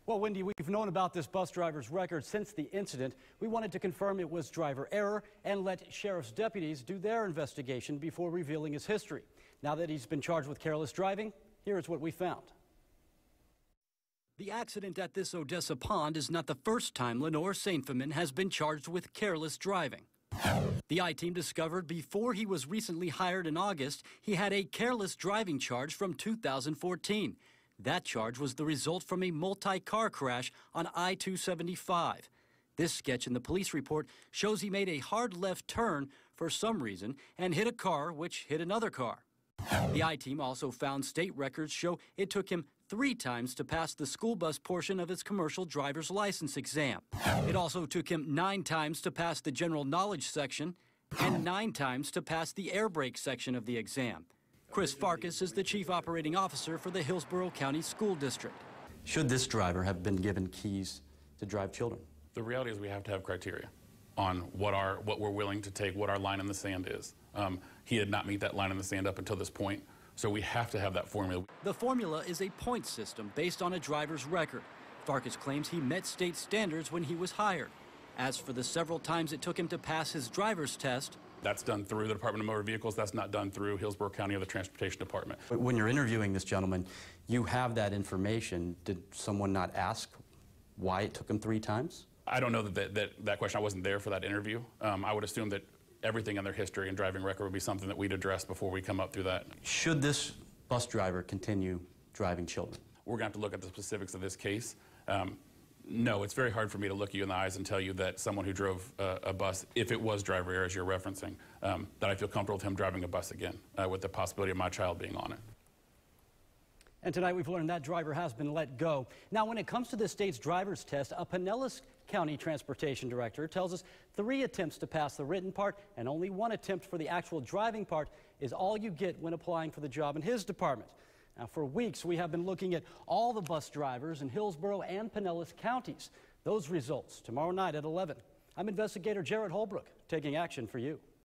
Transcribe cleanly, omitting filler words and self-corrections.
Well, Wendy, we've known about this bus driver's record since the incident. We wanted to confirm it was driver error and let sheriff's deputies do their investigation before revealing his history. Now that he's been charged with careless driving, here's what we found. The accident at this Odessa pond is not the first time Lenore Saintfiman has been charged with careless driving. The I-team discovered before he was recently hired in August, he had a careless driving charge from 2014. That charge was the result from a multi-car crash on I-275. This sketch in the police report shows he made a hard left turn for some reason and hit a car which hit another car. The I-team also found state records show it took him 3 times to pass the school bus portion of his commercial driver's license exam. It also took him 9 times to pass the general knowledge section and 9 times to pass the air brake section of the exam. Chris Farkas is the chief operating officer for the Hillsborough County School District. Should this driver have been given keys to drive children? The reality is we have to have criteria on what we're willing to take, what our line in the sand is. He did not meet that line in the sand up until this point, so we have to have that formula. The formula is a point system based on a driver's record. Farkas claims he met state standards when he was hired. As for the several times it took him to pass his driver's test, that's done through the Department of Motor Vehicles. That's not done through Hillsborough County or the Transportation Department. But when you're interviewing this gentleman, you have that information. Did someone not ask why it took him 3 times? I don't know that question. I wasn't there for that interview. I would assume that everything in their history and driving record would be something that we'd address before we come up through that. Should this bus driver continue driving children? We're going to have to look at the specifics of this case. No, it's very hard for me to look you in the eyes and tell you that someone who drove a bus, if it was driver error as you're referencing, that I feel comfortable with him driving a bus again with the possibility of my child being on it. And tonight we've learned that driver has been let go. Now, when it comes to the state's driver's test, a Pinellas County transportation director tells us 3 attempts to pass the written part and only 1 attempt for the actual driving part is all you get when applying for the job in his department. Now, for weeks, we have been looking at all the bus drivers in Hillsborough and Pinellas counties. Those results tomorrow night at 11. I'm investigator Jared Holbrook, taking action for you.